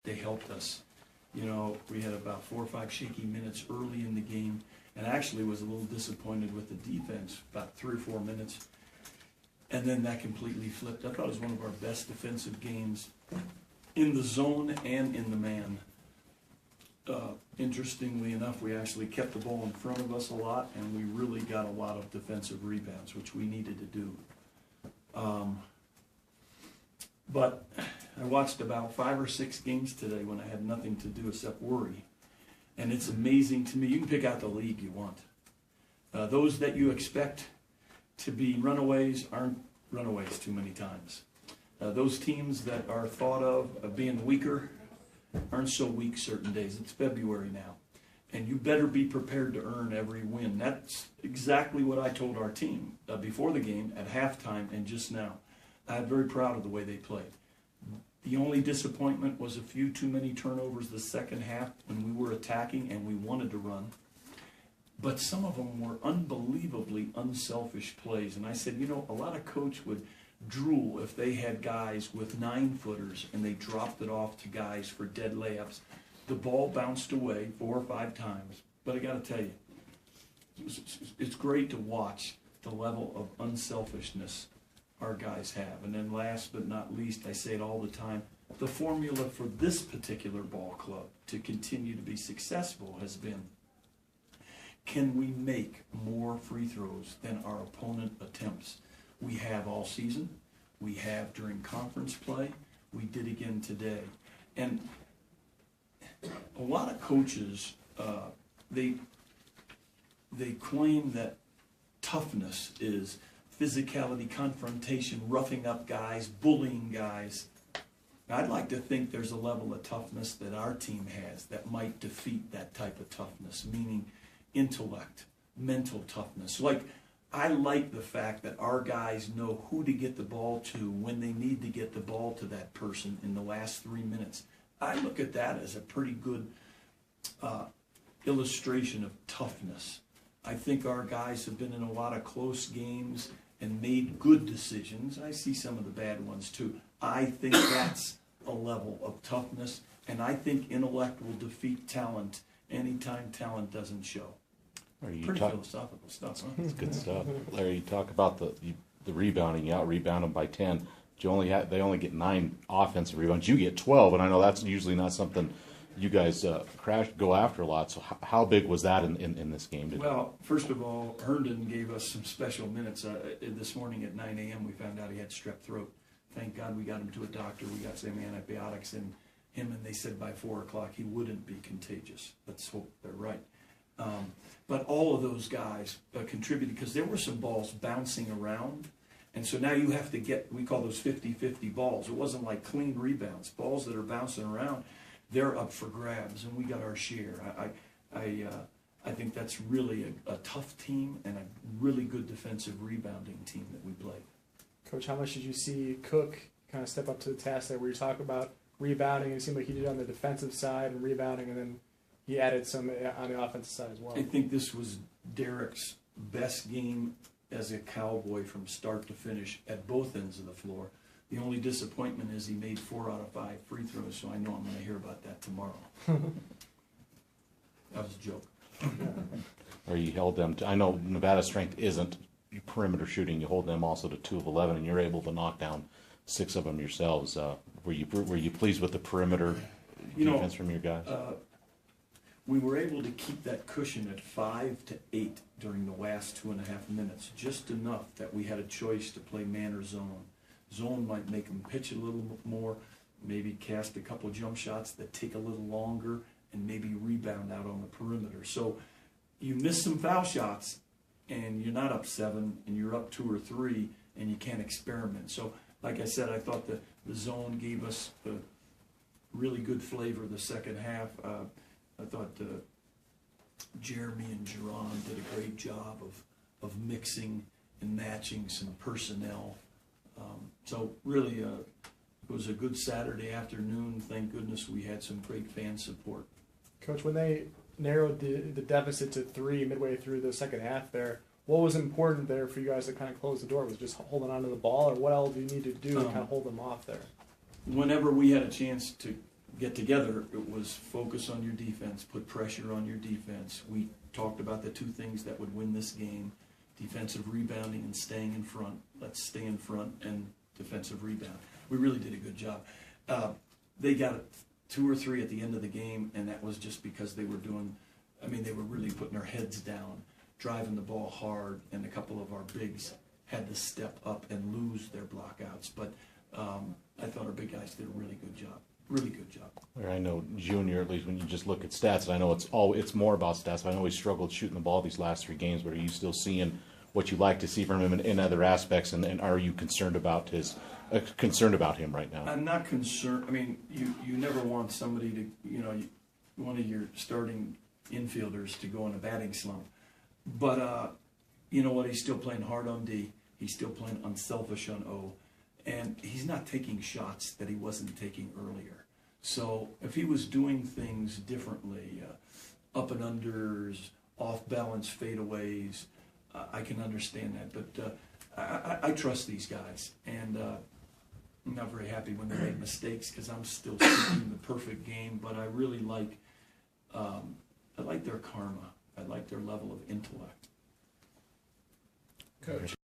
they helped us. You know, we had about 4 or 5 shaky minutes early in the game, and actually was a little disappointed with the defense, about 3 or 4 minutes. And then that completely flipped. I thought it was one of our best defensive games in the zone and in the man. Interestingly enough, we actually kept the ball in front of us a lot, and we really got a lot of defensive rebounds, which we needed to do. But I watched about 5 or 6 games today when I had nothing to do except worry. And it's amazing to me. You can pick out the league you want. Those that you expect to be runaways aren't runaways too many times. Those teams that are thought of being weaker aren't so weak certain days. It's February now. And you better be prepared to earn every win. That's exactly what I told our team before the game, at halftime, and just now. I'm very proud of the way they played. The only disappointment was a few too many turnovers the second half when we were attacking and we wanted to run. But some of them were unbelievably unselfish plays. And I said, you know, a lot of coach would drool if they had guys with 9-footers and they dropped it off to guys for dead layups. The ball bounced away 4 or 5 times. But I got to tell you, it's great to watch the level of unselfishness our guys have. And then last but not least, I say it all the time, the formula for this particular ball club to continue to be successful has been, can we make more free throws than our opponent attempts? We have all season. We have during conference play. We did again today. And a lot of coaches, they claim that toughness is physicality, confrontation, roughing up guys, bullying guys. I'd like to think there's a level of toughness that our team has that might defeat that type of toughness, meaning intellect, mental toughness. Like, I like the fact that our guys know who to get the ball to when they need to get the ball to that person in the last 3 minutes. I look at that as a pretty good illustration of toughness. I think our guys have been in a lot of close games and made good decisions. I see some of the bad ones too. I think that's a level of toughness, and I think intellect will defeat talent anytime talent doesn't show. Pretty philosophical stuff, huh? That's good stuff. Larry, you talk about the rebounding. You out-rebound them by 10. But they only get 9 offensive rebounds. You get 12, and I know that's usually not something you guys go after a lot. So how big was that in this game today? Well, first of all, Herndon gave us some special minutes. This morning at 9 a.m. we found out he had strep throat. Thank God we got him to a doctor. We got some antibiotics in him, and they said by 4 o'clock he wouldn't be contagious. Let's hope they're right. But all of those guys contributed because there were some balls bouncing around. And so now you have to get, we call those 50-50 balls. It wasn't like clean rebounds. Balls that are bouncing around, they're up for grabs, and we got our share. I think that's really a tough team and a really good defensive rebounding team that we played. Coach, how much did you see Cook kind of step up to the task there where you talk about rebounding? It seemed like he did on the defensive side and rebounding, and then he added some on the offensive side as well. I think this was Derek's best game as a Cowboy from start to finish at both ends of the floor. The only disappointment is he made 4 out of 5 free throws, so I know I'm going to hear about that tomorrow. That was a joke. Or you held them to, I know Nevada's strength isn't perimeter shooting. You hold them also to 2 of 11, and you're able to knock down 6 of them yourselves. Were you pleased with the perimeter defense from your guys? We were able to keep that cushion at 5 to 8 during the last 2.5 minutes, just enough that we had a choice to play man or zone. Zone might make them pitch a little more, maybe cast a couple jump shots that take a little longer, and maybe rebound out on the perimeter. So you miss some foul shots, and you're not up 7, and you're up 2 or 3, and you can't experiment. So, like I said, I thought the zone gave us a really good flavor the second half. I thought Jeremy and Jerron did a great job of mixing and matching some personnel. So really, it was a good Saturday afternoon. Thank goodness we had some great fan support. Coach, when they narrowed the deficit to 3 midway through the second half there, what was important there for you guys to kind of close the door? Was it just holding on to the ball, or what else do you need to do to kind of hold them off there? Whenever we had a chance to get together, it was focus on your defense, put pressure on your defense. We talked about the two things that would win this game: defensive rebounding and staying in front. Let's stay in front and defensive rebound. We really did a good job. They got 2 or 3 at the end of the game, and that was just because they were they were really putting their heads down, driving the ball hard, and a couple of our bigs had to step up and lose their blockouts. But I thought our big guys did a really good job. Really good job. I know Junior, at least when you just look at stats, and I know it's more about stats, but I know he struggled shooting the ball these last 3 games, but are you still seeing what you like to see from him in other aspects, and are you concerned about him right now? I'm not concerned. I mean, you never want somebody to, one of your starting infielders to go in a batting slump. But you know what? He's still playing hard on D. He's still playing unselfish on O. And he's not taking shots that he wasn't taking earlier. So if he was doing things differently, up and unders, off-balance fadeaways, I can understand that. But I trust these guys. And I'm not very happy when they make mistakes because I'm still seeking the perfect game. But I really like their karma. I like their level of intellect. Coach.